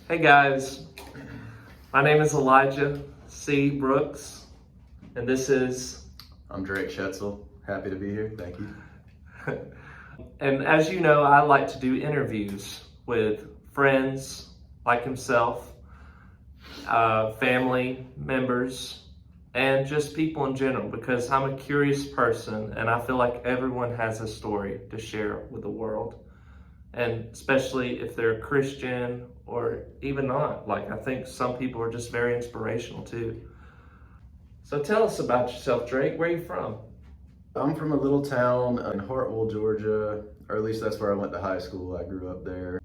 Hey guys, my name is Elijah C. Brooks, and this is... I'm Drake Schaetzle. Happy to be here. Thank you. And as you know, I like to do interviews with friends like himself, family members, and just people in general, because I'm a curious person and I feel like everyone has a story to share with the world. And especially if they're a Christian or even not. Like, I think some people are just very inspirational too. So tell us about yourself, Drake. Where are you from? I'm from a little town in Hartwell, Georgia, or at least that's where I went to high school. I grew up there.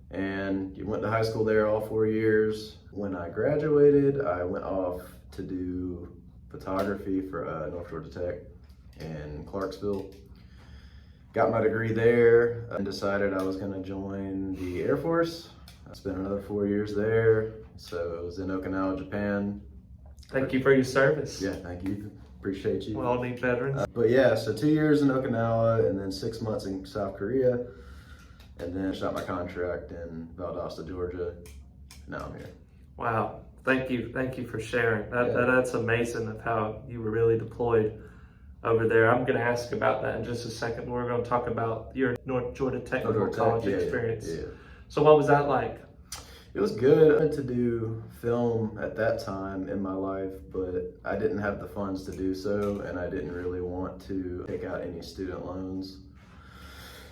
And you went to high school there all 4 years. When I graduated, I went off to do photography for North Georgia Tech in Clarksville. Got my degree there and decided I was going to join the Air Force. I spent another 4 years there. So I was in Okinawa, Japan. Thank you for your service. Yeah, thank you. Appreciate you. We all need veterans. But yeah, so 2 years in Okinawa and then 6 months in South Korea. And then shot my contract in Valdosta, Georgia. Now I'm here. Wow. Thank you for sharing. That's amazing of how you were really deployed over there. I'm going to ask about that in just a second, but we're going to talk about your North Georgia Technical College experience. Yeah. So what was that like? It was good. I had to do film at that time in my life, but I didn't have the funds to do so, and I didn't really want to take out any student loans.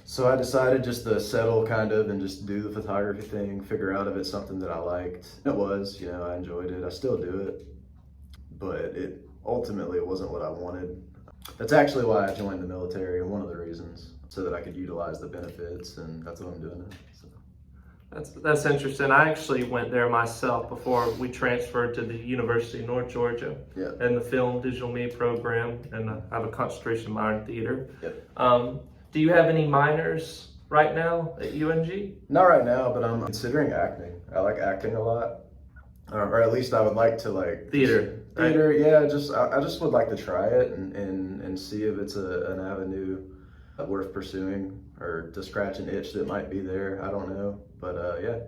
So I decided just to settle kind of and just do the photography thing, figure out if it's something that I liked. It was, I enjoyed it. I still do it, but ultimately it wasn't what I wanted. That's actually why I joined the military, and one of the reasons, so that I could utilize the benefits, and that's what I'm doing now. So. That's interesting. I actually went there myself before we transferred to the University of North Georgia and the film digital media program, and I have a concentration minor in theater. Yep. Do you have any minors right now at UNG? Not right now, but I'm considering acting. I like acting a lot, or at least I would like to like theater. Theater, right? Yeah. I just would like to try it and see if it's an avenue worth pursuing, or to scratch an itch that might be there. I don't know, but yeah.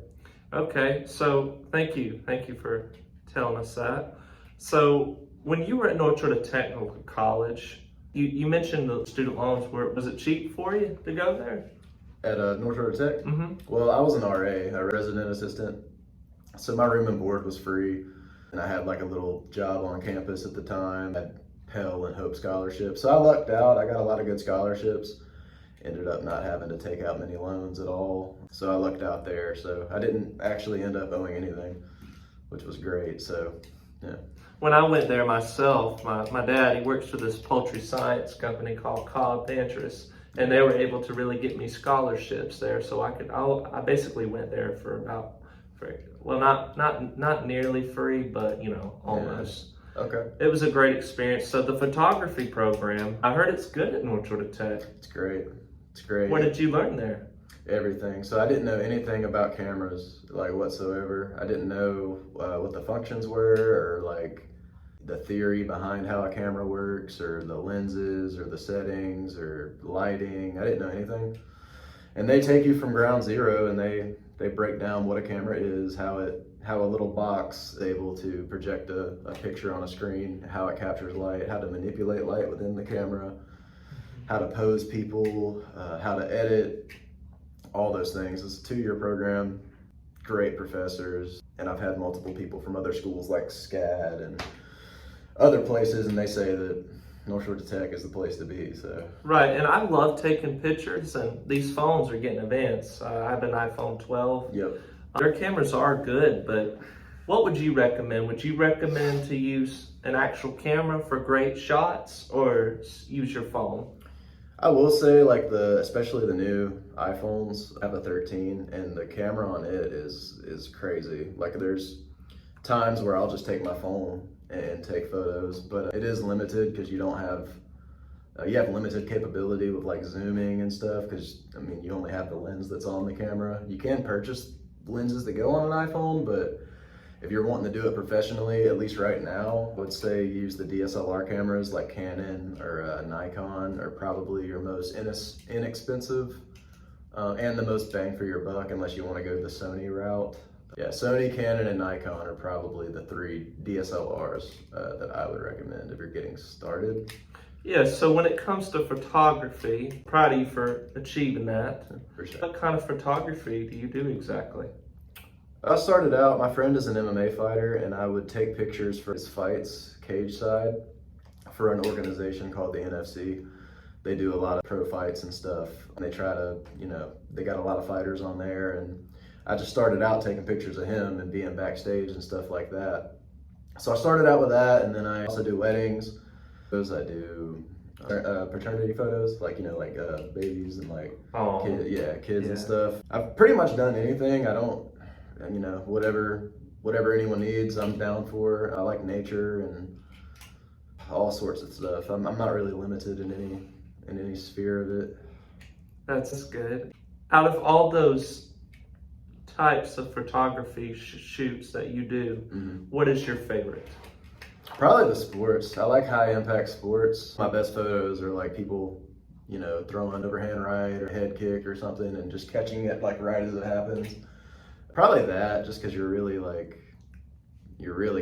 Okay, so thank you for telling us that. So when you were at North Georgia Technical College, you mentioned the student loans. Was it cheap for you to go there? At North Georgia Tech? Mm-hmm. Well, I was an RA, a resident assistant. So my room and board was free. And I had like a little job on campus at the time. I had Pell and Hope scholarships. So I lucked out. I got a lot of good scholarships. Ended up not having to take out many loans at all. So I lucked out there. So I didn't actually end up owing anything, which was great. So, yeah. When I went there myself, my dad, he works for this poultry science company called Cobb Pantrus, and they were able to really get me scholarships there. So I basically went there for about, well, not nearly free, but almost. Yeah. Okay. It was a great experience. So the photography program, I heard it's good at North Georgia Tech. It's great. It's great. What did you learn there? Everything. So I didn't know anything about cameras, like whatsoever. I didn't know what the functions were, or like the theory behind how a camera works, or the lenses, or the settings, or lighting. I didn't know anything. And they take you from ground zero, and they break down what a camera is, how a little box is able to project a picture on a screen, how it captures light, how to manipulate light within the camera, how to pose people, how to edit, all those things. It's a 2-year program, great professors, and I've had multiple people from other schools like SCAD and other places, and they say that North Georgia Tech is the place to be. So right, and I love taking pictures, and these phones are getting advanced. I have an iPhone 12. Yep. Their cameras are good, but what would you recommend? Would you recommend to use an actual camera for great shots, or use your phone? I will say, like especially the new iPhones. I have a 13, and the camera on it is crazy. Like, there's times where I'll just take my phone and take photos, but it is limited because you have limited capability with like zooming and stuff, because you only have the lens that's on the camera. You can purchase lenses that go on an iPhone, but if you're wanting to do it professionally, at least right now, I would say use the DSLR cameras like Canon or Nikon are probably your most inexpensive and the most bang for your buck, unless you want to go the Sony route. Yeah, Sony, Canon, and Nikon are probably the 3 DSLRs that I would recommend if you're getting started. Yeah, so when it comes to photography, proud of you for achieving that. For sure. What kind of photography do you do exactly? I started out, my friend is an MMA fighter, and I would take pictures for his fights, cage side, for an organization called the NFC. They do a lot of pro fights and stuff. And they try to, they got a lot of fighters on there. And I just started out taking pictures of him and being backstage and stuff like that. So I started out with that, and then I also do weddings. Those I do paternity photos, like babies and kids and stuff. I've pretty much done anything. I don't, whatever anyone needs, I'm down for. I like nature and all sorts of stuff. I'm not really limited in any sphere of it. That's good. Out of all those types of photography shoots that you do, what is your favorite? Probably the sports. I like high impact sports. My best photos are like people, throwing an overhand right or head kick or something and just catching it like right as it happens. Probably that, just because you're really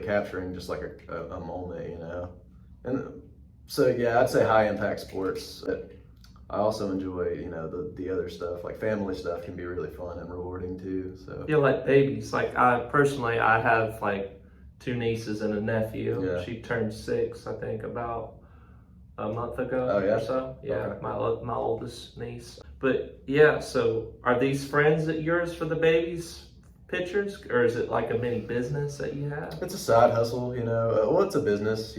capturing just like a moment, And so yeah, I'd say high impact sports. I also enjoy, the other stuff, like family stuff can be really fun and rewarding too. So Yeah, like babies. Like I have like 2 nieces and a nephew. Yeah. She turned 6, I think, about a month ago Oh, yeah? or so. Yeah, Okay. my oldest niece. But yeah, so are these friends of yours for the babies' pictures, or is it like a mini business that you have? it's a side hustle, well, it's a business,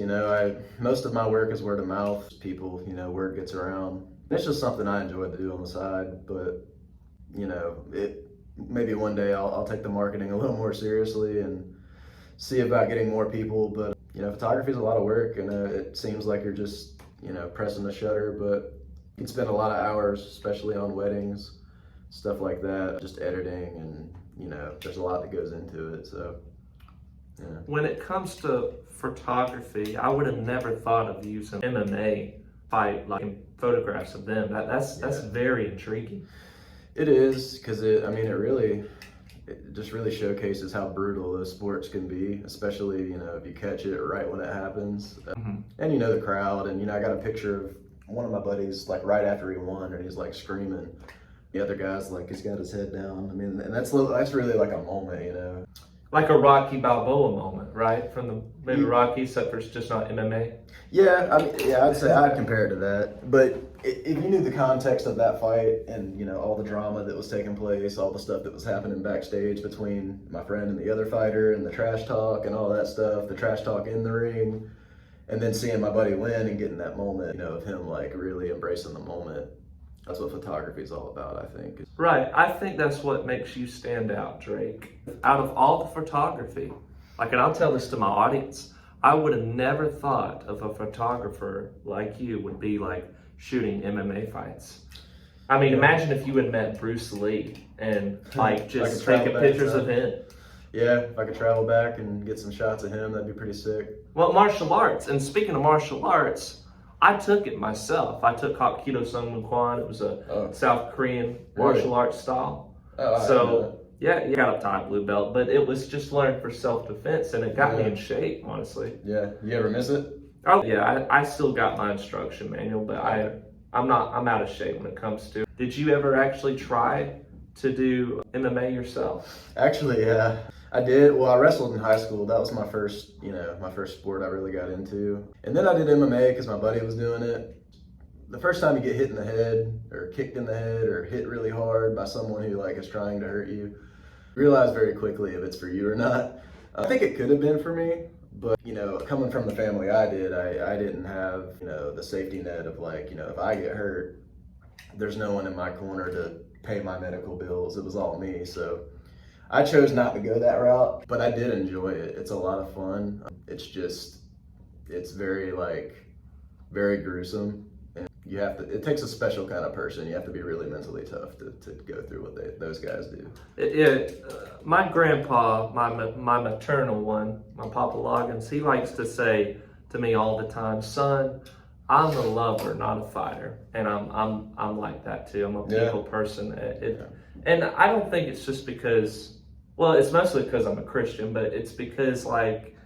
most of my work is word of mouth. People, word gets around. It's just something I enjoy to do on the side, but maybe one day I'll take the marketing a little more seriously and see about getting more people. But photography is a lot of work, and it seems like you're just pressing the shutter, but you can spend a lot of hours, especially on weddings, stuff like that, just editing, and there's a lot that goes into it. So yeah. When it comes to photography, I would have never thought of using MMA fight like photographs of them. That's very intriguing. It is, because it just really showcases how brutal those sports can be, especially if you catch it right when it happens. And the crowd, and I got a picture of one of my buddies like right after he won, and he's like screaming. The other guy's like, he's got his head down. And that's really like a moment, Like a Rocky Balboa moment, right? From the movie Rocky, except for it's just not MMA. Yeah, I'd say I'd compare it to that. But if you knew the context of that fight and, all the drama that was taking place, all the stuff that was happening backstage between my friend and the other fighter, and the trash talk and all that stuff, the trash talk in the ring, and then seeing my buddy win and getting that moment, of him like really embracing the moment. That's what photography is all about, I think. Right. I think that's what makes you stand out, Drake. Out of all the photography, and I'll tell this to my audience, I would have never thought of a photographer like you would be like shooting MMA fights. Imagine if you had met Bruce Lee and just taking pictures of him. Yeah, if I could travel back and get some shots of him, that'd be pretty sick. Well, martial arts, and speaking of martial arts, I took it myself. I took Hapkido Sungwon Kwan. It was a South Korean martial arts style. Yeah, you got a top blue belt, but it was just learned for self-defense, and it got me in shape, honestly. Yeah, you ever miss it? Oh yeah, I still got my instruction manual, but I'm out of shape when it comes to. Did you ever actually try to do MMA yourself? Actually, yeah, I did. Well, I wrestled in high school. That was my first sport I really got into. And then I did MMA because my buddy was doing it. The first time you get hit in the head or kicked in the head or hit really hard by someone who is trying to hurt you, realize very quickly if it's for you or not. I think it could have been for me, but coming from the family I did, I didn't have the safety net of if I get hurt, there's no one in my corner to pay my medical bills. It was all me. So I chose not to go that route, but I did enjoy it. It's a lot of fun. It's very very gruesome. It takes a special kind of person. You have to be really mentally tough to go through what those guys do. My grandpa, my maternal one, my Papa Loggins, he likes to say to me all the time, son, I'm a lover, not a fighter. And I'm like that too. I'm a people person. And I don't think it's just because Well, it's mostly because I'm a Christian, but it's because like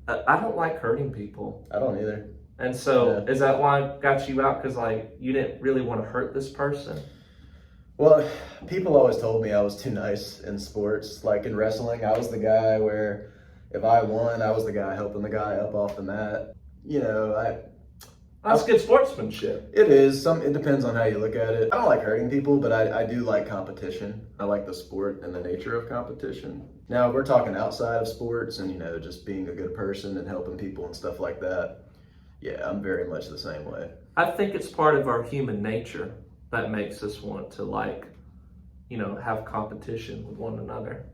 I don't like hurting people. I don't either. And so, Yeah. is that why I got you out? Because like you didn't really want to hurt this person. Well, people always told me I was too nice in sports. Like in wrestling, I was the guy where if I won, I was the guy helping the guy up off the mat. You know, That's good sportsmanship. it is. It depends on how you look at it. I don't like hurting people, but I do like competition. I like the sport and the nature of competition. Now, we're talking outside of sports and, you know, just being a good person and helping people and stuff like that. Yeah, I'm very much the same way. I think it's part of our human nature that makes us want to like, you know, have competition with one another.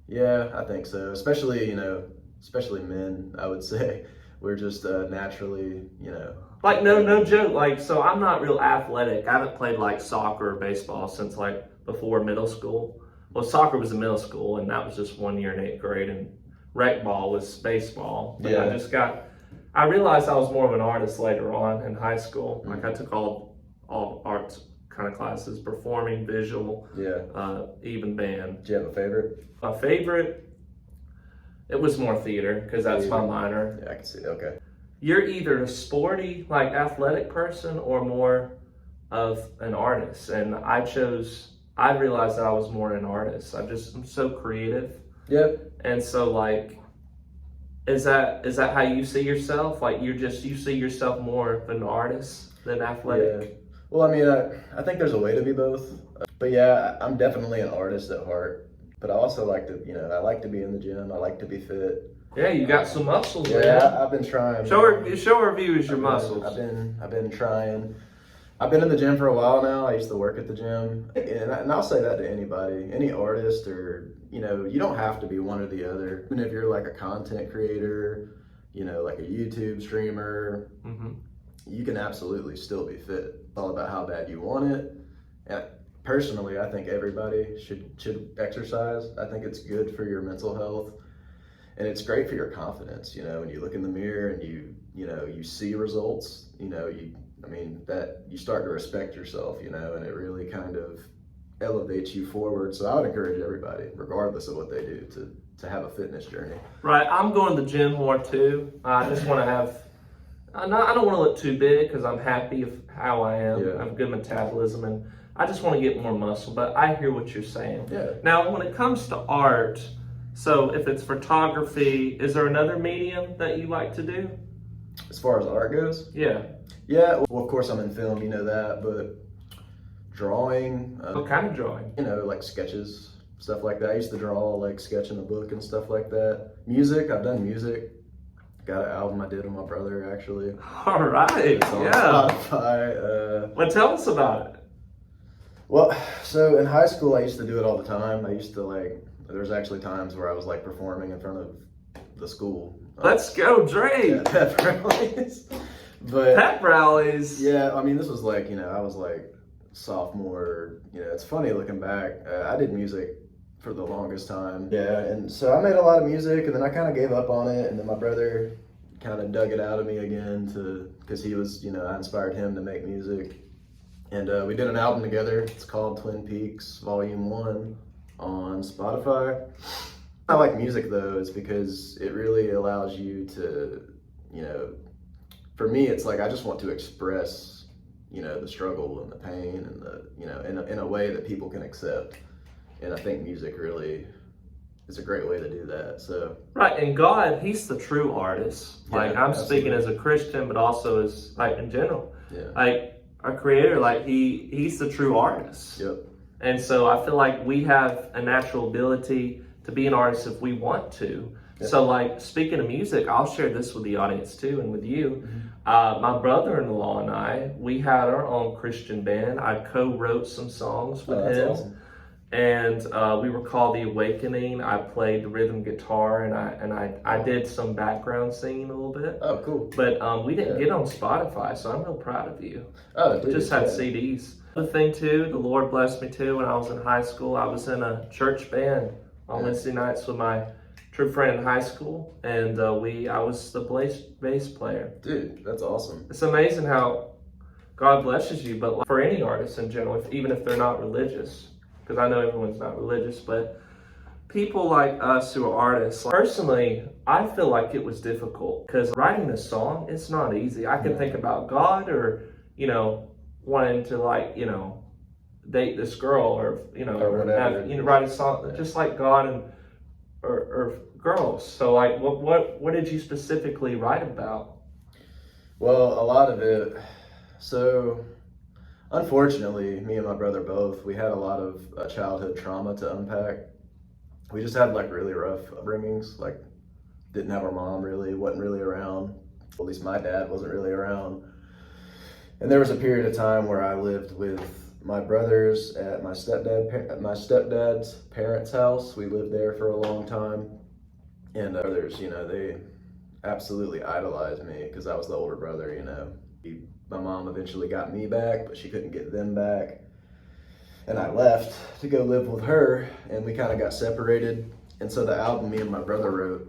Yeah, I think so. Especially, you know, especially men, I would say. We're just naturally, you know. Like no joke. Like so, I'm not real athletic. I haven't played like soccer or baseball since like before middle school. Well, soccer was in middle school, and that was just 1 year in 8th grade, and rec ball was baseball. But Yeah. I realized I was more of an artist later on in high school. Like I took all arts kind of classes, performing, visual, Yeah. even band. Do you have a favorite? My favorite, it was more theater because that's my minor. Yeah, I can see. Okay. You're either a sporty, like athletic person or more of an artist. And I realized that I was more an artist. I'm so creative. Yep. And so like, is that how you see yourself? Like you see yourself more of an artist than athletic? Yeah. Well, I mean, I think there's a way to be both. But yeah, I'm definitely an artist at heart. But I also like to, you know, I like to be in the gym. I like to be fit. Yeah, you got some muscles, Yeah, man. I've been trying. Show our viewers your muscles. I've been trying. I've been in the gym for a while now. I used to work at the gym, and I'll say that to anybody, any artist, or you know, you don't have to be one or the other. Even if you're like a content creator, you know, like a YouTube streamer, you can absolutely still be fit. It's all about how bad you want it. And personally, I think everybody should exercise. I think it's good for your mental health. And it's great for your confidence, you know, when you look in the mirror and you know, you see results, you know, that you start to respect yourself, you know, and it really kind of elevates you forward. So I would encourage everybody, regardless of what they do, to have a fitness journey. Right, I'm going to the gym more too. I just want to I don't want to look too big because I'm happy of how I am. Yeah. I have good metabolism and I just want to get more muscle, but I hear what you're saying. Yeah. Now, when it comes to art, so if it's photography, is there another medium that you like to do? As far as art goes? Yeah. Yeah, well, of course I'm in film, you know that, but drawing. What kind of drawing? You know, like sketches, stuff like that. I used to draw, like sketch in a book and stuff like that. Music, I've done music. Got an album I did with my brother, actually. All right, It's on Spotify. Well, tell us about it. Well, so in high school, I used to do it all the time. I used to there's actually times where I was like performing in front of the school. Let's go, Drake. Yeah, pep rallies. But Pep rallies. yeah, I mean, this was like, you know, I was like sophomore. You know, it's funny looking back. I did music for the longest time. Yeah, and so I made a lot of music, and then I kind of gave up on it, and then my brother kind of dug it out of me again because he was, you know, I inspired him to make music. And we did an album together. It's called Twin Peaks Volume 1 on Spotify. I like music though, is because it really allows you to, you know, for me, it's like I just want to express, you know, the struggle and the pain and the, you know, in a way that people can accept. And I think music really is a great way to do that. So right, and God, He's the true artist. Like I'm speaking as a Christian, but also as like in general. Yeah. Like our Creator, like He's the true artist. Yep. And so I feel like we have a natural ability to be an artist if we want to. Yep. So like speaking of music, I'll share this with the audience too and with you. My brother-in-law and I, we had our own Christian band. I co-wrote some songs with him. Awesome. And we were called The Awakening. I played the rhythm guitar and I did some background singing a little bit. Oh, cool. But we didn't get on Spotify, so I'm real proud of you. Oh, We just had CDs. The thing too, the Lord blessed me too. When I was in high school, I was in a church band on Wednesday nights with my true friend in high school, and I was the bass player. Dude, that's awesome. It's amazing how God blesses you, but for any artist in general, even if they're not religious, because I know everyone's not religious, but people like us who are artists, personally, I feel like it was difficult because writing this song, it's not easy. I can think about God or, wanting to date this girl or, Or whatever. write a song just like God and or girls. So like, what did you specifically write about? Well, a lot of it. So, unfortunately, me and my brother both, we had a lot of childhood trauma to unpack. We just had like really rough upbringings. Like, didn't have our mom really, wasn't really around. At least my dad wasn't really around. And there was a period of time where I lived with my brothers at my stepdad's parents' house. We lived there for a long time. And others, they absolutely idolized me because I was the older brother, My mom eventually got me back, but she couldn't get them back. And I left to go live with her, and we kind of got separated. And so the album me and my brother wrote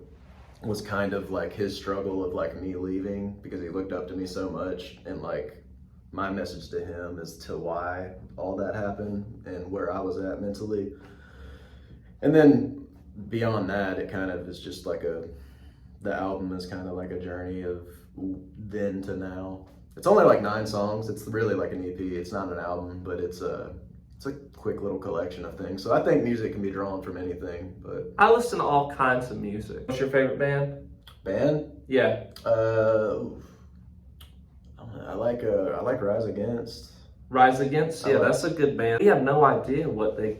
was kind of like his struggle of like me leaving because he looked up to me so much, and like my message to him as to why all that happened and where I was at mentally. And then beyond that, it kind of is just like the album is kind of like a journey of then to now. It's only like 9 songs. It's really like an EP. It's not an album, but it's a quick little collection of things. So I think music can be drawn from anything. But I listen to all kinds of music. What's your favorite band? Band? Yeah. I like Rise Against. Rise Against? Yeah, that's a good band. We have no idea what they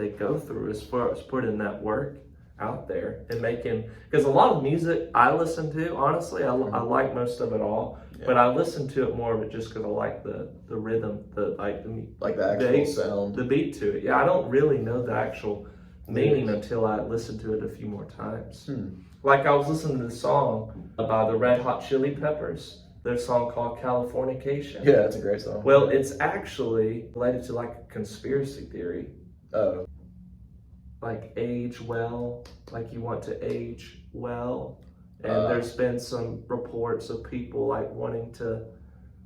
go through as far as putting that work out there and making, because a lot of music I listen to, honestly, I like most of it all, but I listen to it more of it just because I like the rhythm, the actual sound, the beat to it. Yeah, I don't really know the actual meaning until I listen to it a few more times. Like I was listening to the song by the Red Hot Chili Peppers, their song called Californication. Yeah, it's a great song. Well, it's actually related to like a conspiracy theory. Oh. Like age well, like you want to age well. And there's been some reports of people like wanting to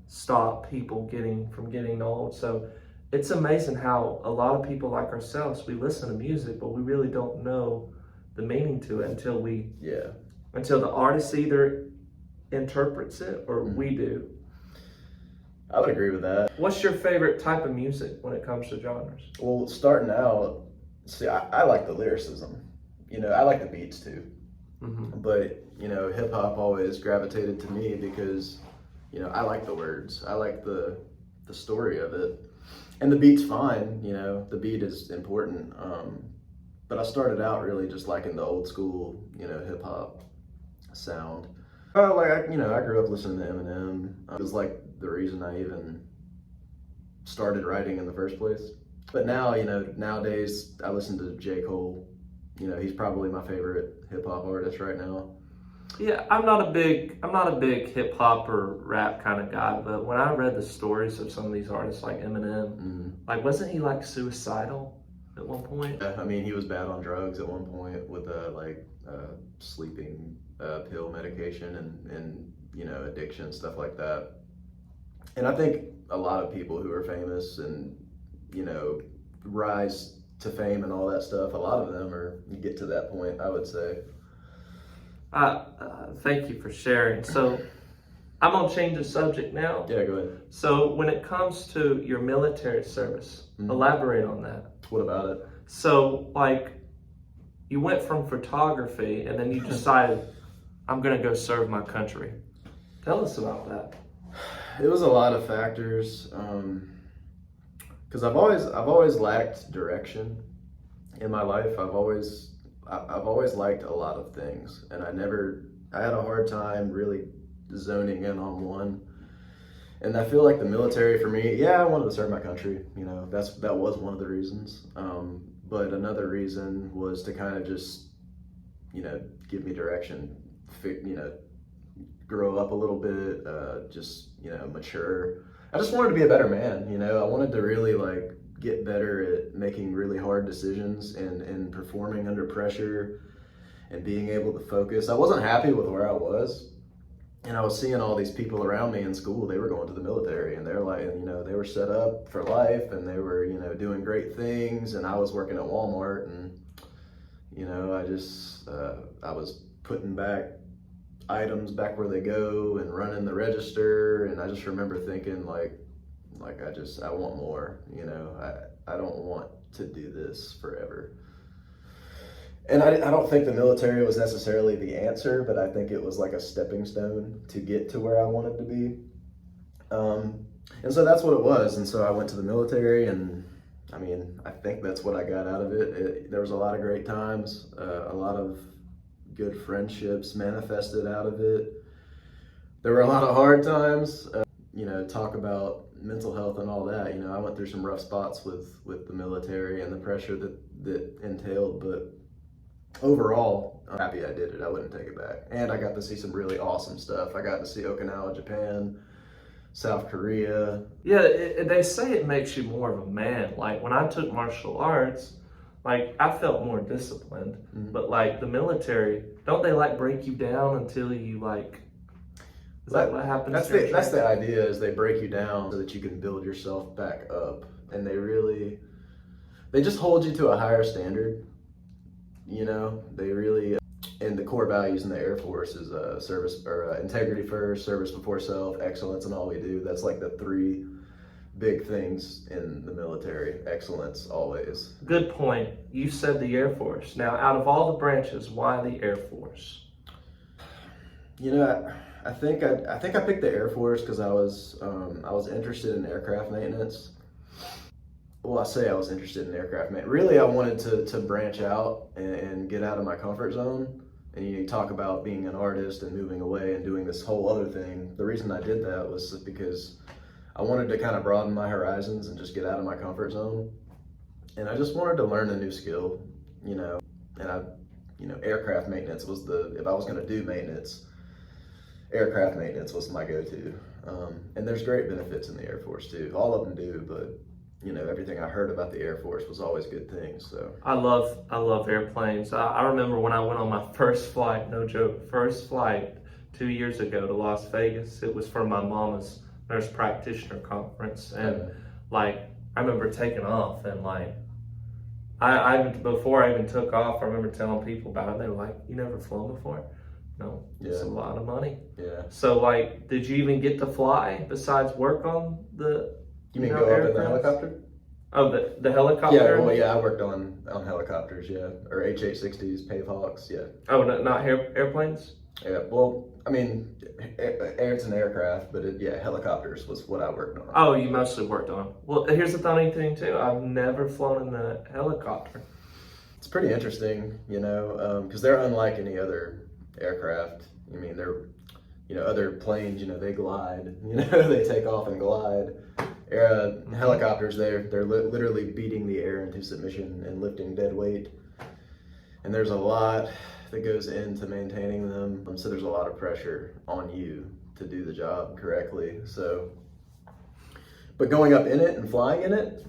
stop people from getting old. So it's amazing how a lot of people like ourselves, we listen to music, but we really don't know the meaning to it until the artist either interprets it or we do. I would agree with that. What's your favorite type of music when it comes to genres? Well, starting out, see, I like the lyricism. I like the beats too. But, hip hop always gravitated to me because, I like the words. I like the story of it. And the beat's fine, the beat is important. But I started out really just liking the old school, hip hop sound. I grew up listening to Eminem. It was like the reason I even started writing in the first place. But now, nowadays I listen to J. Cole. He's probably my favorite hip hop artist right now. Yeah, I'm not a big hip hop or rap kind of guy, but when I read the stories of some of these artists like Eminem, like wasn't he like suicidal at one point? Yeah, I mean, he was bad on drugs at one point with sleeping pill medication and addiction, stuff like that. And I think a lot of people who are famous and rise to fame and all that stuff, a lot of them get to that point, I would say. Thank you for sharing. So I'm gonna change the subject now. Yeah, go ahead. So when it comes to your military service, elaborate on that. What about it? So like you went from photography and then you decided I'm gonna go serve my country. Tell us about that. It was a lot of factors. Because I've always lacked direction in my life. I've always liked a lot of things, and I had a hard time really zoning in on one. And I feel like the military for me, I wanted to serve my country. That was one of the reasons. But another reason was to kind of just, give me direction, grow up a little bit, mature. I just wanted to be a better man, I wanted to really get better at making really hard decisions and performing under pressure and being able to focus. I wasn't happy with where I was, and I was seeing all these people around me in school, they were going to the military and they're like, they were set up for life and they were, doing great things, and I was working at Walmart and, You know, I was putting back items back where they go and running the register, and I just remember thinking I want more. You know, I don't want to do this forever. And I don't think the military was necessarily the answer, but I think it was like a stepping stone to get to where I wanted to be. And so that's what it was. And so I went to the military, and I mean, I think that's what I got out of it. There was a lot of great times, a lot of good friendships manifested out of it. There were a lot of hard times, talk about mental health and all that. You know, I went through some rough spots with the military and the pressure that entailed, but overall, I'm happy I did it. I wouldn't take it back. And I got to see some really awesome stuff. I got to see Okinawa, Japan, South Korea. Yeah, they say it makes you more of a man. Like when I took martial arts, like I felt more disciplined. Mm-hmm. But like the military, don't they like break you down until you like? Is that what happens? That's the idea. Is they break you down so that you can build yourself back up, and they just hold you to a higher standard. You know, they really, and the core values in the Air Force is service or integrity first, service before self, excellence in all we do. That's like the three big things in the military. Excellence always. Good point. You said the Air Force. Now, out of all the branches, why the Air Force? You know, I think I picked the Air Force because I was interested in aircraft maintenance. Well, I say I was interested in aircraft maintenance. Really, I wanted to branch out and get out of my comfort zone. And you talk about being an artist and moving away and doing this whole other thing. The reason I did that was because I wanted to kind of broaden my horizons and just get out of my comfort zone. And I just wanted to learn a new skill, you know. And aircraft maintenance was if I was going to do maintenance, aircraft maintenance was my go-to. And there's great benefits in the Air Force too. All of them do, but you know, everything I heard about the Air Force was always good things. So I love airplanes. I remember when I went on my first flight, no joke, first flight 2 years ago to Las Vegas. It was for my mama's nurse practitioner conference, and like I remember taking off, and like I before I even took off, I remember telling people about it. They were like, "You never flown before?" No, it's a lot of money. Yeah. So like, did you even get to fly besides work on the? You mean go up in the helicopter? Oh, the helicopter? Yeah, well, yeah, I worked on helicopters, yeah. Or HH-60s, Pave Hawks, yeah. Oh, not airplanes? Yeah, well, I mean, it's an aircraft, but helicopters was what I worked on. Oh, you mostly worked on. Well, here's the funny thing, too. I've never flown in the helicopter. It's pretty interesting, you know, because they're unlike any other aircraft. I mean, they're, you know, other planes, you know, they glide, you know, they take off and glide. Helicopters, they're literally beating the air into submission and lifting dead weight. And there's a lot that goes into maintaining them. So there's a lot of pressure on you to do the job correctly. So, but going up in it and flying in it,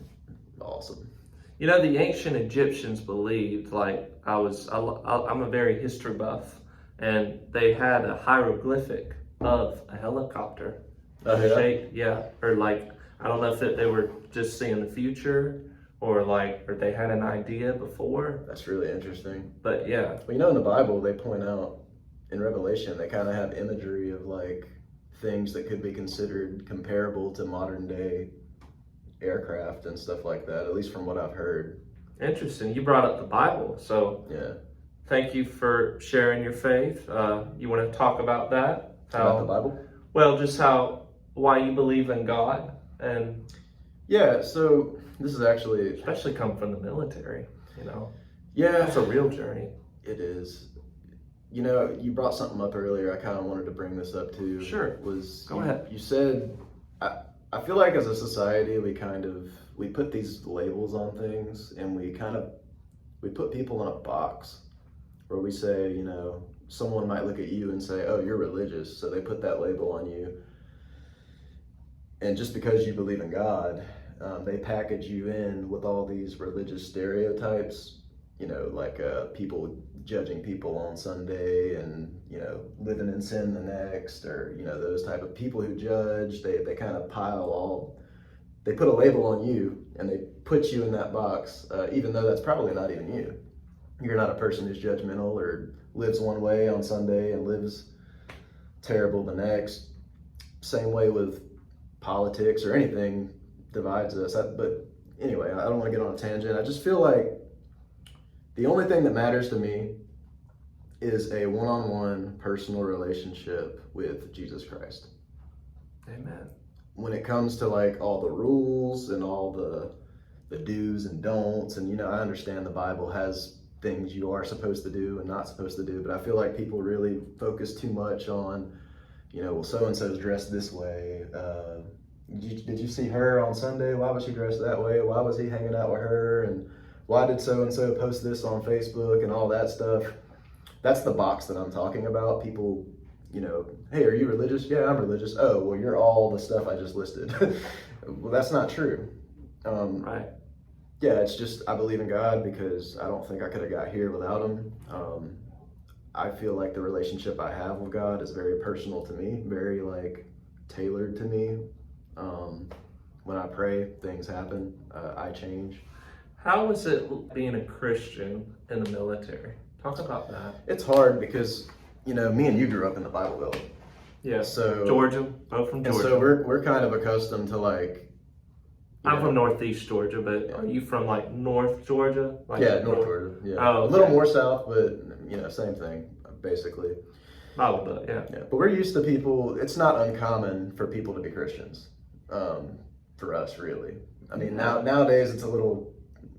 awesome. You know, the ancient Egyptians believed, like I'm a very history buff, and they had a hieroglyphic of a helicopter. Shape, or like, I don't know if they were just seeing the future or they had an idea before. That's really interesting. But yeah. Well, you know, in the Bible, they point out in Revelation, they kind of have imagery of like things that could be considered comparable to modern day aircraft and stuff like that, at least from what I've heard. Interesting. You brought up the Bible. So yeah. Thank you for sharing your faith. You want to talk about that? About the Bible? Well, just why you believe in God. And yeah, so this is actually especially come from the military, you know. Yeah, it's a real journey. It is. You know, you brought something up earlier. I kind of wanted to bring this up too. Sure. Go ahead. You said I feel like as a society we put these labels on things, and we put people in a box where we say, you know, someone might look at you and say, "Oh, you're religious," so they put that label on you. And just because you believe in God, they package you in with all these religious stereotypes, you know, like people judging people on Sunday and, you know, living in sin the next, or, you know, those type of people who judge. They kind of they put a label on you and they put you in that box, even though that's probably not even you. You're not a person who's judgmental or lives one way on Sunday and lives terrible the next. Same way with politics or anything divides us. But anyway, I don't want to get on a tangent. I just feel like the only thing that matters to me is a one-on-one personal relationship with Jesus Christ. Amen. When it comes to like all the rules and all the do's and don'ts, and I understand the Bible has things you are supposed to do and not supposed to do, but I feel like people really focus too much on, well, so-and-so's dressed this way. Did you see her on Sunday? Why was she dressed that way? Why was he hanging out with her? And why did so-and-so post this on Facebook and all that stuff? That's the box that I'm talking about. People, hey, are you religious? Yeah, I'm religious. Oh, well, you're all the stuff I just listed. Well, that's not true. Right. Yeah, it's just I believe in God because I don't think I could have got here without him. I feel like the relationship I have with God is very personal to me, very like tailored to me. When I pray, things happen. I change. How is it being a Christian in the military? Talk about that. It's hard because, me and you grew up in the Bible Belt. Yeah. So Georgia, both from Georgia. And so we're kind of accustomed to like. I'm from Northeast Georgia, but are you from like North Georgia? Like North Georgia. Yeah. Oh, okay. A little more south, but same thing basically. Bible Belt, yeah. Yeah, but we're used to people. It's not uncommon for people to be Christians. For us, really. I mean, nowadays it's a little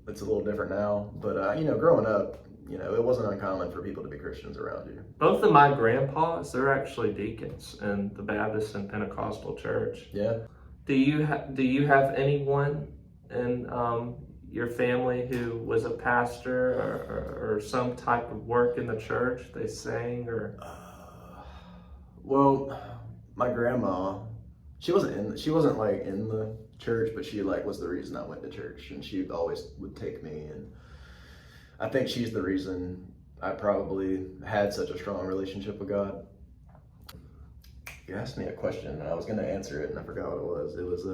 different now. But growing up, it wasn't uncommon for people to be Christians around you. Both of my grandpas, they're actually deacons in the Baptist and Pentecostal church. Yeah. Do you have anyone in your family who was a pastor or some type of work in the church? They sang or? Well, my grandma, she wasn't like in the church, but she like was the reason I went to church, and she always would take me, and I think she's the reason I probably had such a strong relationship with God. You asked me a question and I was going to answer it and I forgot what it was. It was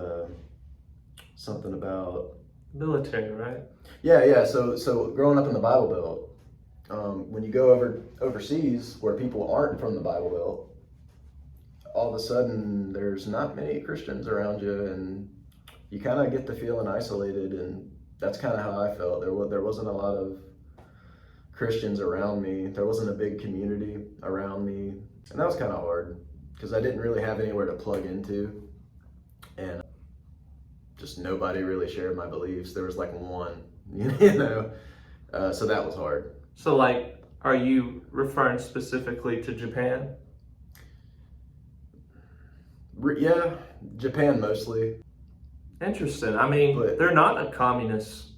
something about military, right? Yeah. So growing up in the Bible Belt, when you go overseas where people aren't from the Bible Belt, all of a sudden there's not many Christians around you, and you kind of get to feeling isolated, and that's kind of how I felt. There wasn't a lot of Christians around me. There wasn't a big community around me, and that was kind of hard because I didn't really have anywhere to plug into, and just nobody really shared my beliefs. There was like one, so that was hard. So like, are you referring specifically to Japan? Yeah, Japan mostly. Interesting. I mean, they're not a communist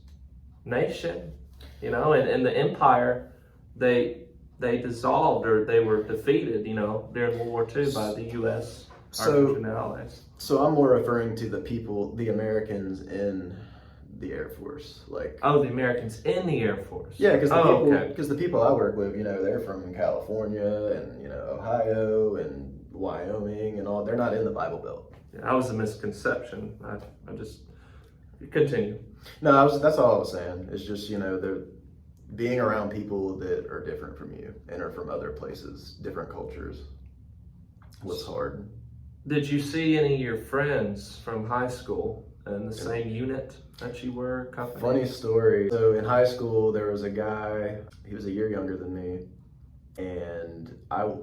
nation, and the empire, they dissolved or they were defeated, during World War II by the U.S. Argentine allies. So I'm more referring to the Americans in the Air Force, like. Oh, the Americans in the Air Force. Yeah, because the people I work with, they're from California and Ohio and Wyoming and all. They're not in the Bible Belt. Yeah, that was a misconception. I just continue. No, that's all I was saying. It's just they're being around people that are different from you and are from other places, different cultures. Was hard. Did you see any of your friends from high school in the same unit that you were accompanying? Funny story. So in high school, there was a guy, he was a year younger than me, and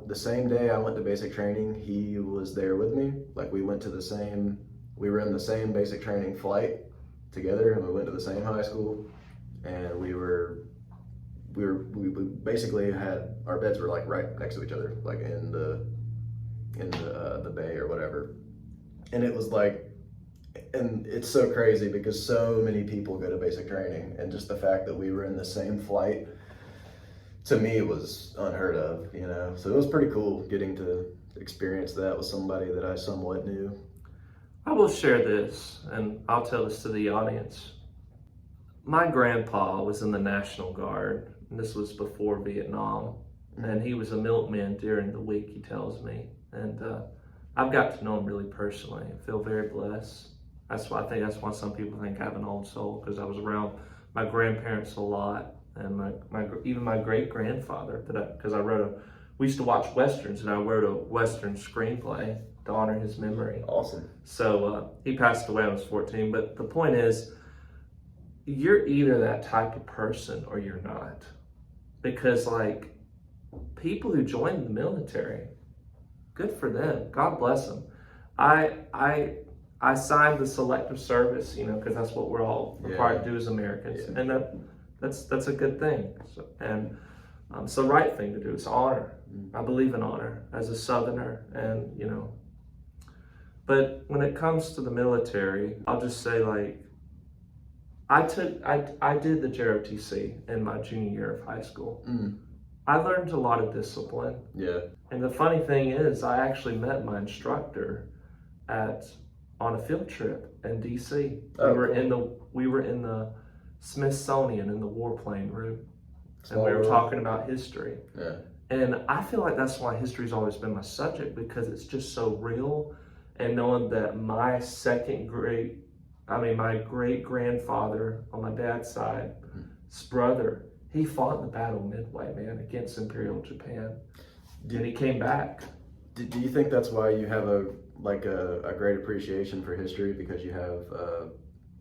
the same day I went to basic training, he was there with me. Like we were in the same basic training flight together, and we went to the same high school, and we basically had, our beds were like right next to each other, like in the bay or whatever. And it was like, and it's so crazy because so many people go to basic training, and just the fact that we were in the same flight, to me, it was unheard of, So it was pretty cool getting to experience that with somebody that I somewhat knew. I will share this, and I'll tell this to the audience. My grandpa was in the National Guard, and this was before Vietnam, and he was a milkman during the week, he tells me. And I've got to know him really personally. I feel very blessed. I think that's why some people think I have an old soul, because I was around my grandparents a lot. and even my great grandfather, because we used to watch westerns, and I wrote a western screenplay to honor his memory. Awesome. So he passed away when I was 14. But the point is, you're either that type of person or you're not, because like people who join the military, good for them. God bless them. I signed the selective service, because that's what we're all required to do as Americans, and that's a good thing. So, and it's the right thing to do. It's honor. I believe in honor as a Southerner, and But when it comes to the military, I'll just say like, I did the JROTC in my junior year of high school. I learned a lot of discipline. Yeah. And the funny thing is, I actually met my instructor on a field trip in DC. We were in the Smithsonian in the warplane room, and we were talking about history. Yeah. And I feel like that's why history's always been my subject, because it's just so real. And knowing that my great grandfather on my dad's side, his brother, he fought in the Battle of Midway, man, against Imperial Japan. And he came back. Do you think that's why you have a great appreciation for history, because you have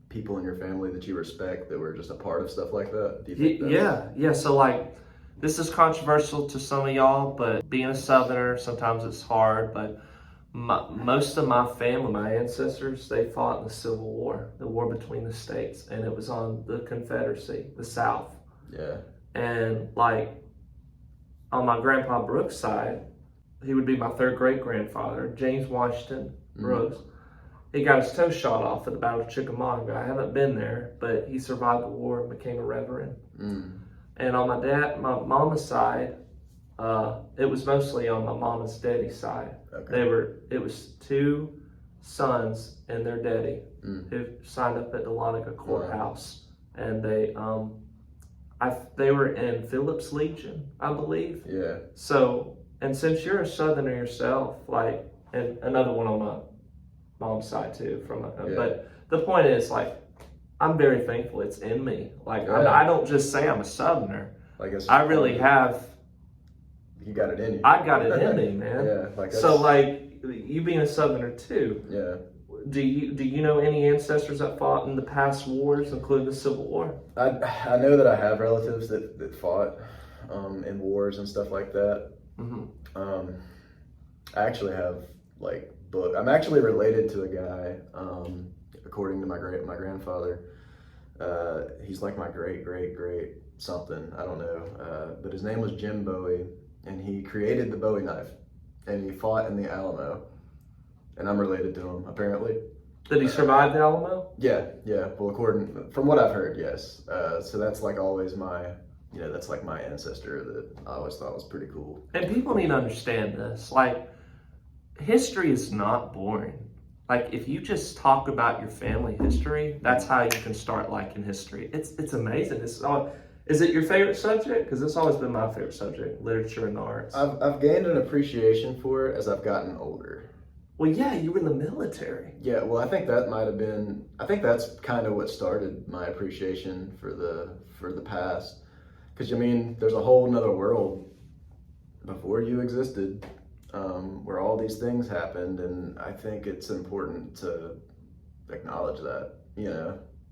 people in your family that you respect that were just a part of stuff like that? Do you think Yeah. So like, this is controversial to some of y'all, but being a Southerner, sometimes it's hard. But most of my family, my ancestors, they fought in the Civil War, the war between the states, and it was on the Confederacy, the South. Yeah. And like, on my grandpa Brooks' side, he would be my third great grandfather, James Washington Brooks. He got his toe shot off at the Battle of Chickamauga. I haven't been there, but he survived the war and became a reverend. And on my mama's side, it was mostly on my mama's daddy's side. Okay. It was two sons and their daddy who signed up at the Dahlonega courthouse, and they were in Phillips Legion, I believe. Yeah. So, and since you're a Southerner yourself, like, and another one on my mom's side too, but the point is, like, I'm very thankful it's in me. Like, I don't just say I'm a Southerner. I really have. You got it in you. I got it in me, man. Yeah. So, like, you being a Southerner too. Yeah. Do you know any ancestors that fought in the past wars, including the Civil War? I know that I have relatives that fought in wars and stuff like that. I actually have book. I'm actually related to a guy, according to my grandfather. He's like my great something, I don't know. But his name was Jim Bowie, and he created the Bowie knife, and he fought in the Alamo. And I'm related to him, apparently. Did he survive the Alamo? Yeah. Well, from what I've heard, yes. So that's like always that's like my ancestor that I always thought was pretty cool. And people need to understand this. Like, history is not boring. Like, if you just talk about your family history, that's how you can start liking history. It's amazing. Is it your favorite subject? Because it's always been my favorite subject, literature and the arts. I've gained an appreciation for it as I've gotten older. Well, yeah, you were in the military. Yeah, well, I think that's kind of what started my appreciation for the past. Because, there's a whole nother world before you existed, where all these things happened, and I think it's important to acknowledge that,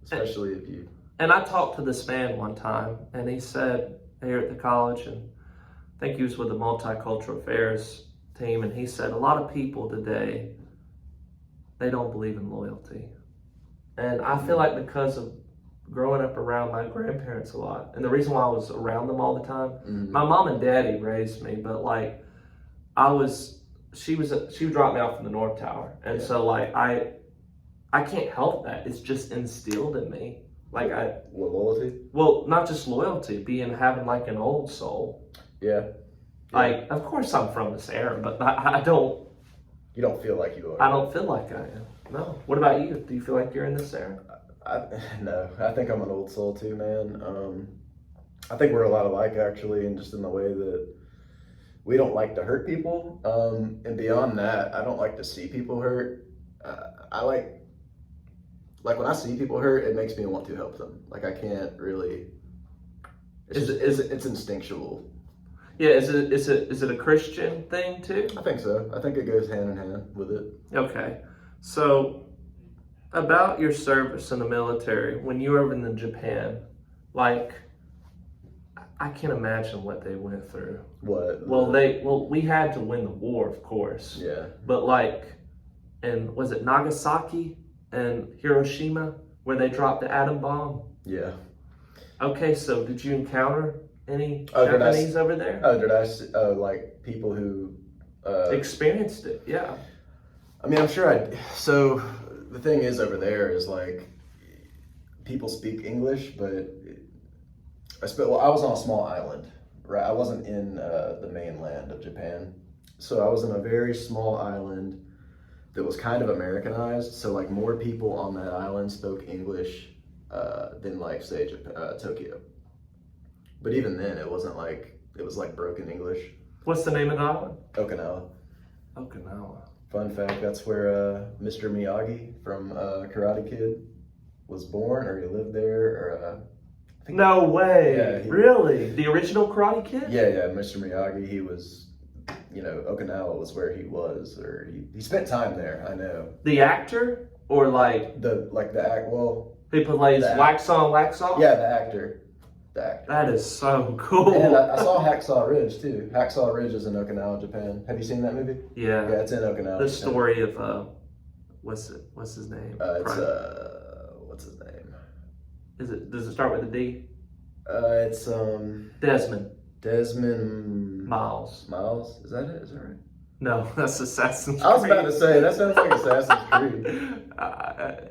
especially if you... And I talked to this man one time, and he said, here at the college, and I think he was with the Multicultural Affairs team, and he said, a lot of people today, they don't believe in loyalty. And I feel like because of growing up around my grandparents a lot, and the reason why I was around them all the time, my mom and daddy raised me, but like, she would drop me off in the North Tower. And so like, I can't help that. It's just instilled in me. Like loyalty? Well, not just loyalty, having like an old soul. Yeah. Like, of course I'm from this era, but I don't. You don't feel like you are. I don't feel like I am. No. What about you? Do you feel like you're in this era? No. I think I'm an old soul too, man. I think we're a lot alike, actually, and just in the way that we don't like to hurt people. And beyond that, I don't like to see people hurt. I like when I see people hurt, it makes me want to help them. Like, I can't really It's instinctual. Yeah, is it a Christian thing too? I think so. I think it goes hand in hand with it. Okay. So about your service in the military, when you were in Japan, like I can't imagine what they went through. What? Well, we had to win the war, of course. Yeah. But like, and was it Nagasaki and Hiroshima where they dropped the atom bomb? Yeah. Okay, so did you encounter any Japanese over there? Oh, did I? Like people who experienced it? Yeah. I mean, I'm sure. So the thing is, over there is like people speak English, but I was on a small island, right? I wasn't in the mainland of Japan, so I was in a very small island that was kind of Americanized. So like more people on that island spoke English than like say Tokyo. But even then, it was like broken English. What's the name of the island? Okinawa. Okinawa. Fun fact: that's where Mr. Miyagi from Karate Kid was born, or he lived there, or. No way! Yeah, Really? The original Karate Kid? Yeah, Mr. Miyagi, he was, Okinawa was where he was, or he spent time there, I know. The actor? Or like... The act, well... He plays wax on, wax off? Yeah, the actor. That is so cool. And I saw Hacksaw Ridge, too. Hacksaw Ridge is in Okinawa, Japan. Have you seen that movie? Yeah. Yeah, it's in Okinawa, The Japan. story of, what's his name? What's his name? Does it start with a D? It's Desmond Miles. Miles? Is that it? Is that right? No, that's Assassin's Creed. I was about to say, that sounds like Assassin's Creed.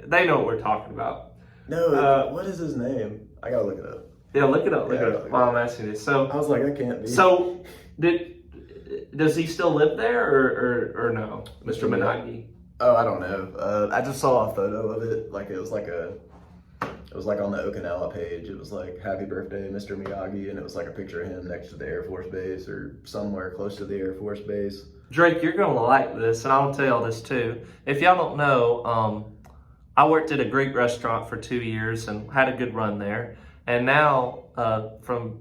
They know what we're talking about. No, what is his name? I gotta look it up. Yeah, look it up. While I'm asking this. So I was like, that can't be. So does he still live there or no, Mr. Miyagi? Oh, I don't know. I just saw a photo of it. Like it was like on the Okinawa page. It was like "Happy Birthday, Mr. Miyagi," and it was like a picture of him next to the Air Force Base or somewhere close to the Air Force Base. Drake, you're gonna like this, and I'll tell y'all this too. If y'all don't know, I worked at a Greek restaurant for 2 years and had a good run there. And now,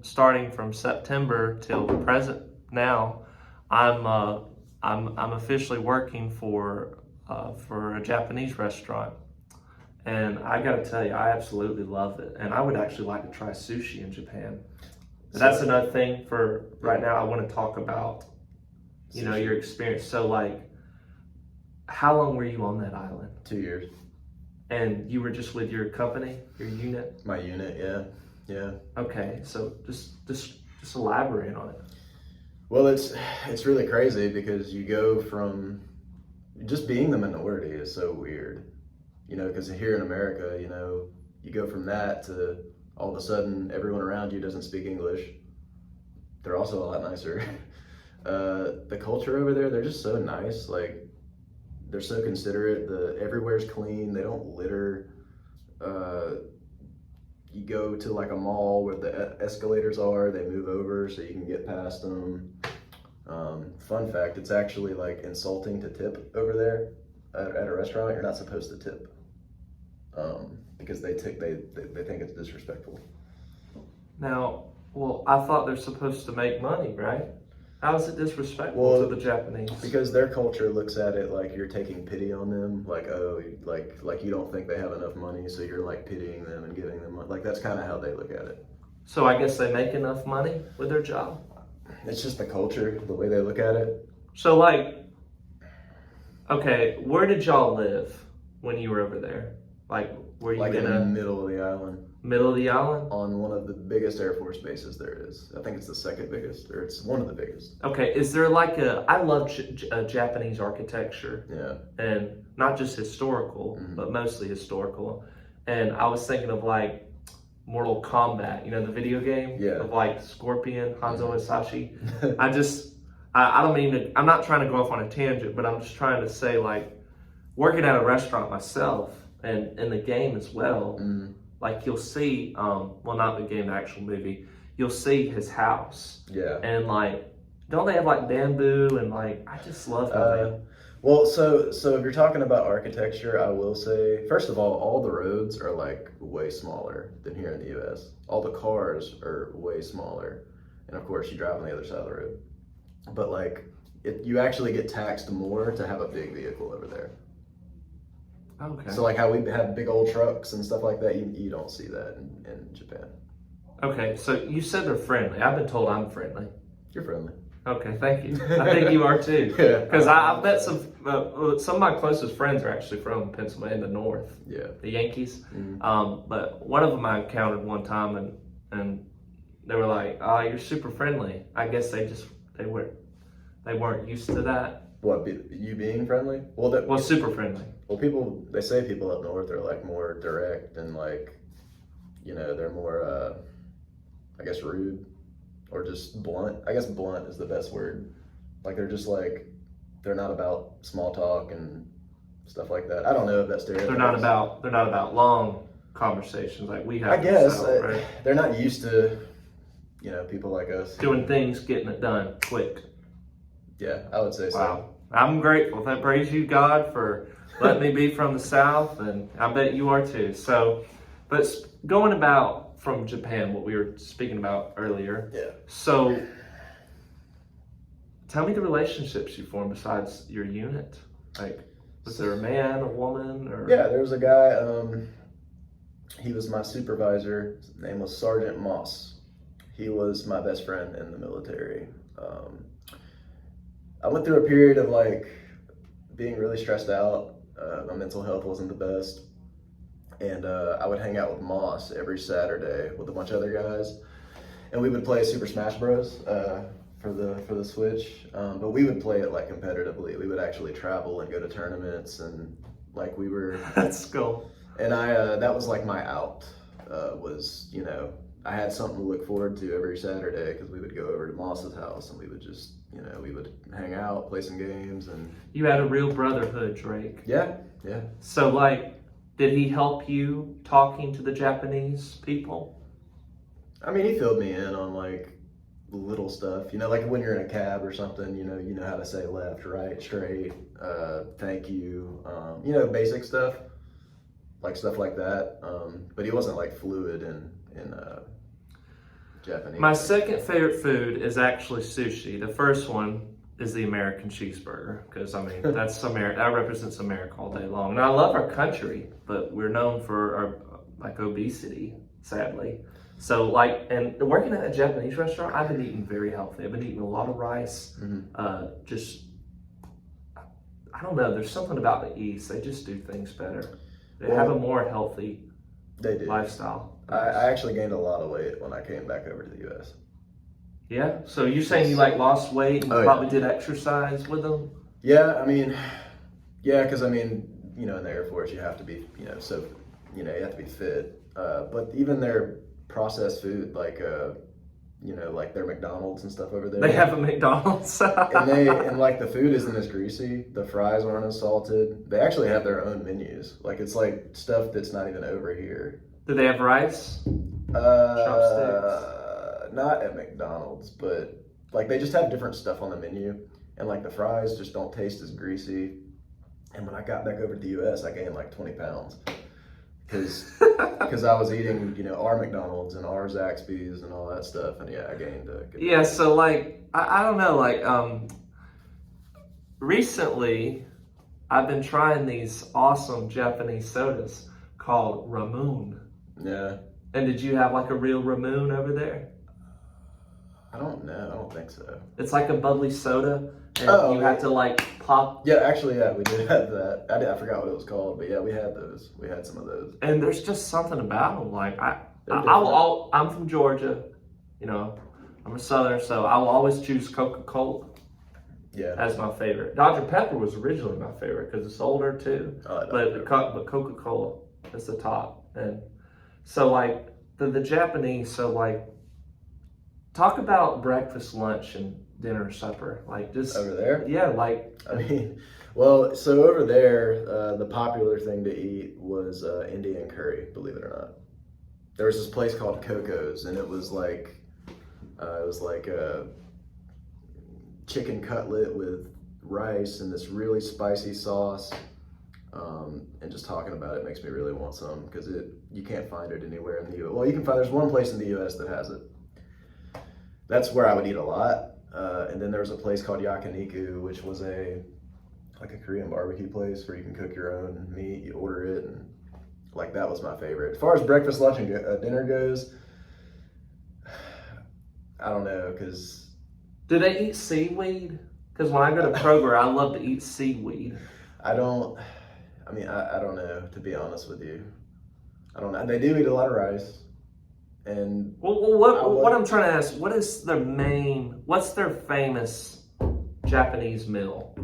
starting from September till the present now, I'm officially working for a Japanese restaurant. And I gotta tell you, I absolutely love it. And I would actually like to try sushi in Japan. But that's another thing for right now. I want to talk about, your experience. So like, how long were you on that island? 2 years. And you were just with your company, your unit? My unit, yeah. Okay, so just elaborate on it. Well, it's really crazy because you go from just being the minority is so weird. Because here in America, you go from that to all of a sudden everyone around you doesn't speak English. They're also a lot nicer. The culture over there, they're just so nice. Like, they're so considerate. Everywhere's clean. They don't litter. You go to like a mall where the escalators are, they move over so you can get past them. Fun fact, it's actually like insulting to tip over there at a restaurant. You're not supposed to tip. Because they think it's disrespectful. Now, well, I thought they're supposed to make money, right? How is it disrespectful to the Japanese? Because their culture looks at it like you're taking pity on them, like like you don't think they have enough money, so you're like pitying them and giving them money. Like that's kind of how they look at it. So I guess they make enough money with their job? It's just the culture, the way they look at it. So like, okay, where did y'all live when you were over there? Like, were you in the middle of the island? Middle of the island? On one of the biggest Air Force bases there is. I think it's the second biggest, or it's one of the biggest. Okay, is there like I love Japanese architecture. Yeah. And not just historical, but mostly historical. And I was thinking of like Mortal Kombat, the video game? Yeah. Of like Scorpion, Hanzo Hasashi. I don't mean to, I'm not trying to go off on a tangent, but I'm just trying to say like, working at a restaurant myself, and in the game as well, like you'll see, well, not the game, the actual movie, you'll see his house. Yeah. And like, don't they have like bamboo and like, I just love how Well, so if you're talking about architecture, I will say, first of all the roads are like way smaller than here in the U.S. All the cars are way smaller, and of course you drive on the other side of the road. But like, you actually get taxed more to have a big vehicle over there. Okay. So like how we have big old trucks and stuff like that, you don't see that in Japan. Okay, so you said they're friendly. I've been told I'm friendly. You're friendly. Okay, thank you. I think you are too. Yeah. Because I bet some of my closest friends are actually from Pennsylvania, the North. Yeah. The Yankees. Mm-hmm. But one of them I encountered one time, and they were like, "Oh, you're super friendly." I guess they weren't used to that. What, you being friendly? Well, Super friendly. Well, they say people up north are like more direct and like, they're more, I guess, rude or just blunt. I guess blunt is the best word. Like they're just like, they're not about small talk and stuff like that. I don't know if that's stereotypes. They're not about long conversations like we have. I guess right? they're not used to, people like us doing things, getting it done quick. Yeah, I would say so. Wow, I'm grateful. Praise you, God, for letting me be from the South, and I bet you are too. So, but going about from Japan, what we were speaking about earlier. Yeah. So, tell me the relationships you formed besides your unit. Like, was there a man, a woman, or? Yeah, there was a guy. He was my supervisor. His name was Sergeant Moss. He was my best friend in the military. I went through a period of like being really stressed out. My mental health wasn't the best. And I would hang out with Moss every Saturday with a bunch of other guys. And we would play Super Smash Bros. For the Switch. But we would play it like competitively. We would actually travel and go to tournaments and like we were. That's cool. And that was like my out, I had something to look forward to every Saturday because we would go over to Moss's house and we would just, we would hang out, play some games. And you had a real brotherhood, Drake. Yeah. So like, did he help you talking to the Japanese people? I mean, he filled me in on like little stuff, like when you're in a cab or something, you know how to say left, right, straight, thank you, basic stuff. Like stuff like that, but he wasn't like fluid in Japanese. My second favorite food is actually sushi. The first one is the American cheeseburger because I mean that's that represents America all day long. And I love our country, but we're known for our like obesity, sadly. So like, and working at a Japanese restaurant, I've been eating very healthy. I've been eating a lot of rice. Just I don't know. There's something about the East. They just do things better. They have a more healthy lifestyle. I actually gained a lot of weight when I came back over to the U.S. Yeah? So you're saying you like lost weight and probably did exercise with them? Yeah, I mean, because I mean, in the Air Force you have to be, you have to be fit. But even their processed food, like, like their McDonald's and stuff over there. They have a McDonald's. and like the food isn't as greasy. The fries aren't as salted. They actually have their own menus. Like it's like stuff that's not even over here. Do they have rice? Chopsticks? Not at McDonald's, but like they just have different stuff on the menu. And like the fries just don't taste as greasy. And when I got back over to the US, I gained like 20 pounds. Because I was eating, our McDonald's and our Zaxby's and all that stuff, and I gained a good. Yeah, so like I don't know, like recently I've been trying these awesome Japanese sodas called Ramoon. Yeah. And did you have like a real Ramoon over there? I don't know. I don't think so. It's like a bubbly soda, and you have to like pop. Yeah, actually, we did have that. I forgot what it was called, but yeah, we had those. We had some of those. And there's just something about them. Like I'm from Georgia, I'm a Southern, so I will always choose Coca-Cola. Yeah. As my favorite. Dr. Pepper was originally my favorite because it's older too. But Coca-Cola is the top. And so like the Japanese, so like talk about breakfast, lunch, and dinner, supper. Like just over there. Yeah, like I mean, well, so over there, the popular thing to eat was Indian curry. Believe it or not, there was this place called Coco's, and it was like a chicken cutlet with rice and this really spicy sauce. And just talking about it makes me really want some, because you can't find it anywhere in the U.S. Well, you can find, there's one place in the U.S. that has it. That's where I would eat a lot. And then there was a place called Yakiniku, which was like a Korean barbecue place where you can cook your own meat. You order it, and like that was my favorite. As far as breakfast, lunch, and dinner goes, I don't know, because do they eat seaweed? Because when I go to Kroger, I love to eat seaweed. I don't know, to be honest with you. I don't know. They do eat a lot of rice. And what I'm trying to ask, what's their famous Japanese meal?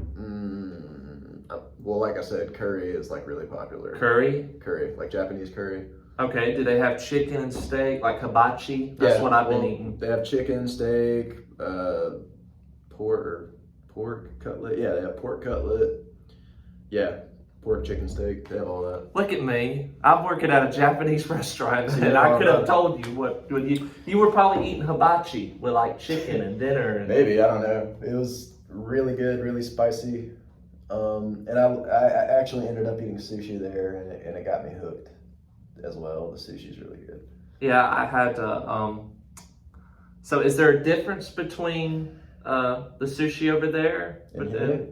Well, like I said, curry is like really popular. Curry, like Japanese curry. Okay, do they have chicken and steak, like hibachi? That's what I've been eating. They have chicken, steak, pork cutlet. Yeah, they have pork cutlet. Yeah, pork, chicken, steak. They have all that. Look at me. I'm working at a Japanese restaurant, and I could have told you what you were probably eating hibachi with like chicken and dinner. And... Maybe, I don't know. It was really good, really spicy. And I actually ended up eating sushi there, and it got me hooked as well. The sushi's really good. Yeah, I had so is there a difference between the sushi over there?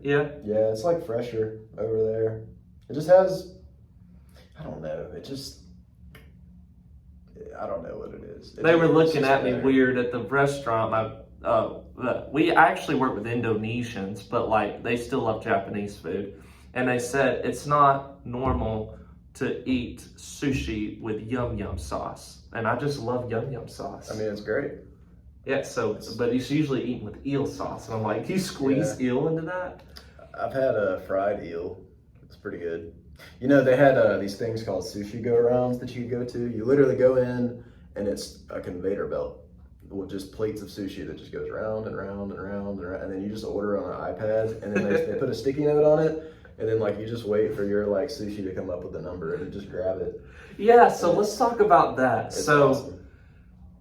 Yeah, it's like fresher over there. It just has, I don't know, I don't know what it is. They were looking at me weird at the restaurant. I actually work with Indonesians, but like they still love Japanese food, and they said it's not normal to eat sushi with yum yum sauce, and I just love yum yum sauce. I mean, it's great. Yeah, but it's usually eaten with eel sauce, and I'm like, do you squeeze eel into that? I've had a fried eel. It's pretty good. You know, they had these things called sushi go-arounds that you could go to. You literally go in, and it's a conveyor belt with just plates of sushi that just goes round and round and round and round, and then you just order on an iPad, and then they put a sticky note on it, and then like you just wait for your like sushi to come up with the number, and you just grab it. Yeah, so let's talk about that. It's so awesome.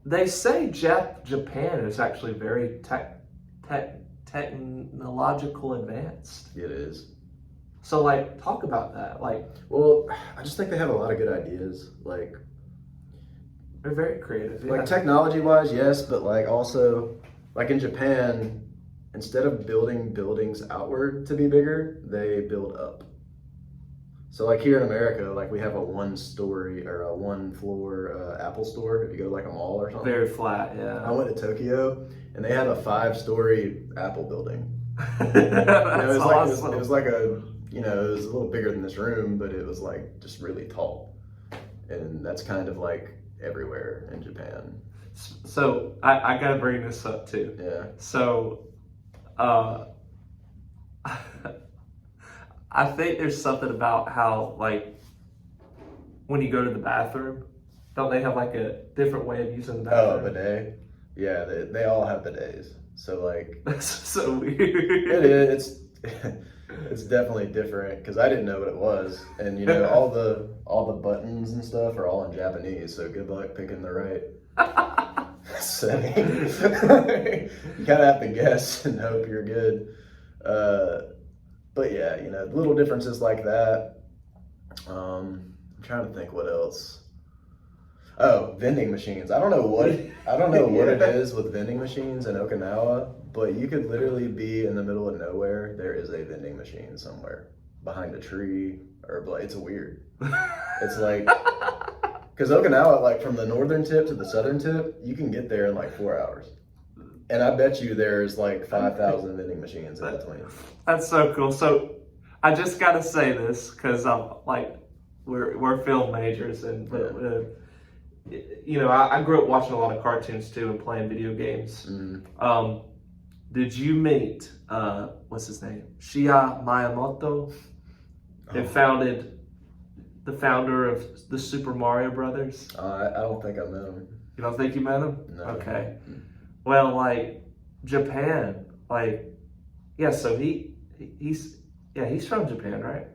They say Japan is actually very technological advanced. It is. So like, talk about that. Like, well, I just think they have a lot of good ideas. Like, they're very creative. Yeah. Like technology-wise, yes, but like also, like in Japan, instead of building buildings outward to be bigger, they build up. So like here in America, like we have a one-story or a one-floor Apple store. If you go to like a mall or something. Very flat, yeah. I went to Tokyo, and they had a 5-story Apple building. That's awesome. It was like a, it was a little bigger than this room, but it was like just really tall. And that's kind of like everywhere in Japan. So I gotta bring this up too. Yeah. So I think there's something about how like when you go to the bathroom, don't they have like a different way of using the bathroom? Oh, bidet. Yeah, they all have bidets. So like that's so weird. It is. It's definitely different because I didn't know what it was, and all the buttons and stuff are all in Japanese. So good luck picking the right setting. You kind of have to guess and hope you're good. But yeah, little differences like that. I'm trying to think what else. Oh, vending machines. I don't know what it is with vending machines in Okinawa, but you could literally be in the middle of nowhere. There is a vending machine somewhere behind a tree, it's weird. It's like, because Okinawa, like from the northern tip to the southern tip, you can get there in like 4 hours. And I bet you there's like 5,000 vending machines in between. That's so cool. So I just got to say this because I'm like, we're film majors, and I grew up watching a lot of cartoons too and playing video games. Mm. Did you meet what's his name? Shiya Miyamoto, who founded the founder of the Super Mario Brothers? I don't think I met him. You don't think you met him? No. Okay. Well, like Japan, like so he's from Japan, right?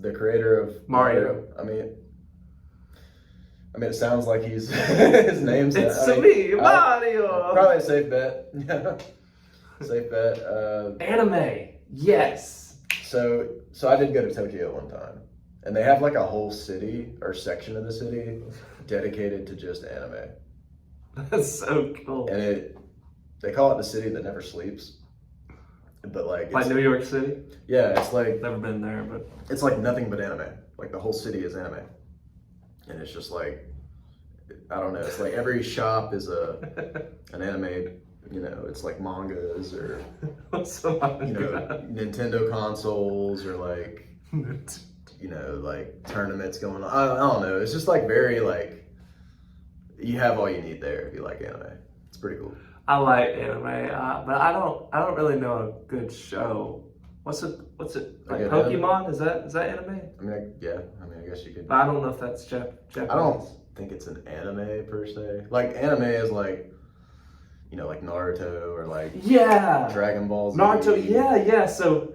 The creator of Mario. I mean, it sounds like he's his name's. It's me, Mario. Probably a safe bet. Safe bet. Anime. Yes. So I did go to Tokyo one time, and they have like a whole city or section of the city dedicated to just anime. That's so cool. And they call it the city that never sleeps. But like New York City? Yeah, it's like Never been there, but it's like nothing but anime. Like the whole city is anime. And it's just like, I don't know, it's like every shop is an anime, it's like mangas or Nintendo consoles or like like tournaments going on. I don't know. It's just like very like you have all you need there if you like anime. It's pretty cool. I like anime, but I don't really know a good show. What's it like Pokemon? Is that anime? I mean, I guess you could. But I don't know if that's Japanese. I don't think it's an anime per se. Like anime is like, like Naruto or like Dragon Ball Z. Naruto, yeah. So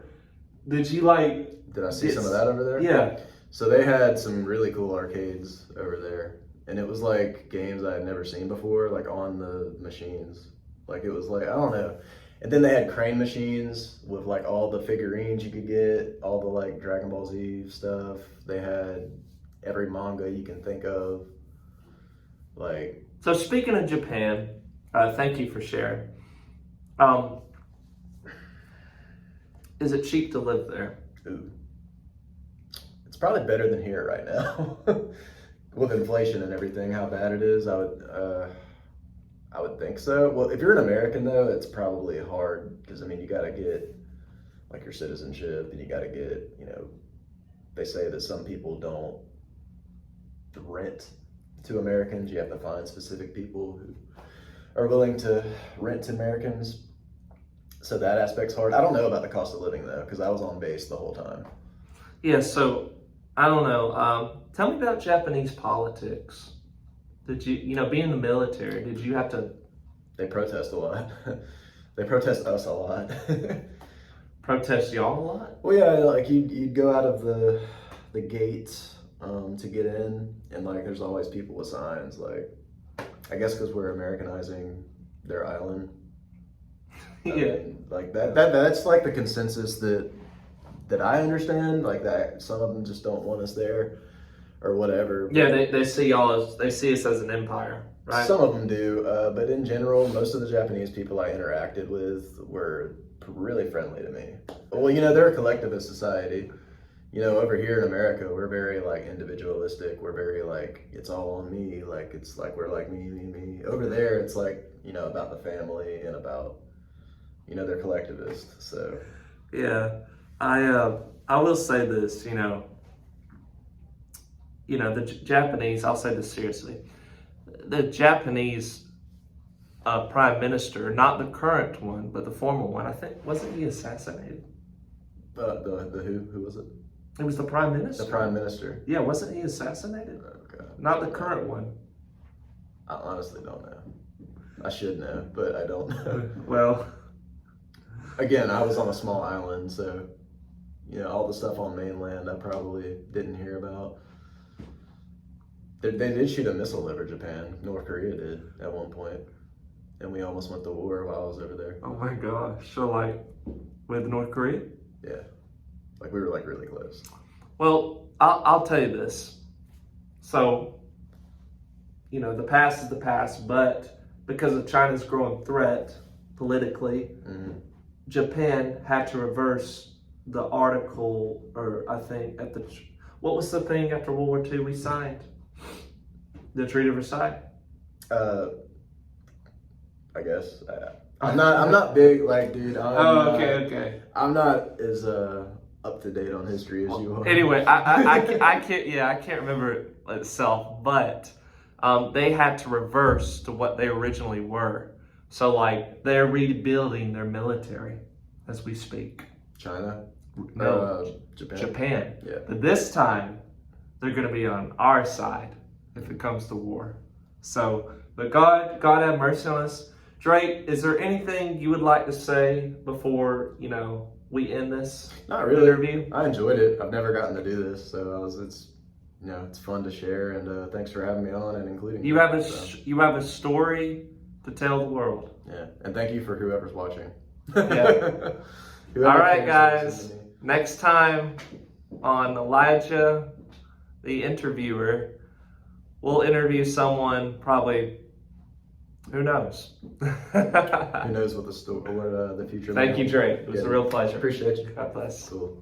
did you like? Did I see some of that over there? Yeah. So they had some really cool arcades over there, and it was like games I had never seen before, like on the machines. Like it was like, I don't know. And then they had crane machines with like all the figurines you could get, all the like Dragon Ball Z stuff. They had every manga you can think of. Like. So speaking of Japan, thank you for sharing. Is it cheap to live there? Ooh. It's probably better than here right now. With inflation and everything, how bad it is, I would think so. Well, if you're an American though, it's probably hard because you got to get like your citizenship, and you got to get, they say that some people don't rent to Americans. You have to find specific people who are willing to rent to Americans. So that aspect's hard. I don't know about the cost of living though, because I was on base the whole time. Yeah, so I don't know. Tell me about Japanese politics. Did you, being in the military, did you have to... They protest a lot. They protest us a lot. Protest y'all a lot? Well, yeah, like you'd go out of the gate to get in, and like there's always people with signs, like, I guess because we're Americanizing their island. Like that's like the consensus that I understand, like that some of them just don't want us there or whatever. Yeah, they see us as an empire, right? Some of them do, but in general, most of the Japanese people I interacted with were really friendly to me. Well, they're a collectivist society. Over here in America, we're very like individualistic. We're very like, it's all on me. Like, it's like, we're like me. Over there, it's like, about the family and about, they're collectivist. So. Yeah, I will say this, the Japanese, I'll say this seriously, the Japanese prime minister, not the current one, but the former one, I think, wasn't he assassinated? Who was it? It was the prime minister. The prime minister. Yeah, wasn't he assassinated? Oh, God. Not the current one. I honestly don't know. I should know, but I don't know. Well. Again, I was on a small island, so, all the stuff on mainland I probably didn't hear about. They did shoot a missile over Japan. North Korea did at one point. And we almost went to war while I was over there. Oh my gosh. So like with North Korea? Yeah. Like we were like really close. Well, I'll tell you this. So, the past is the past, but because of China's growing threat politically, Japan had to reverse the article, or I think what was the thing after World War II we signed? The Treaty of Versailles? I guess. I'm not big, like, dude. Okay. I'm not as up to date on history as you are. Anyway, I can't remember it itself, but they had to reverse to what they originally were. So like they're rebuilding their military as we speak. China? No, Japan. Yeah. But this time they're going to be on our side if it comes to war. So, but God have mercy on us. Drake, is there anything you would like to say before, we end this interview? I enjoyed it. I've never gotten to do this, so it's fun to share, and thanks for having me on and including you. You have a story to tell the world. Yeah, and thank you for whoever's watching. Yeah. Whoever All right, cares, guys. listen to me. Next time on Elijah, the interviewer, we'll interview someone probably. Who knows? Who knows what the future. Thank you, Drake. It was Yeah. a real pleasure. Appreciate you. God bless. Cool.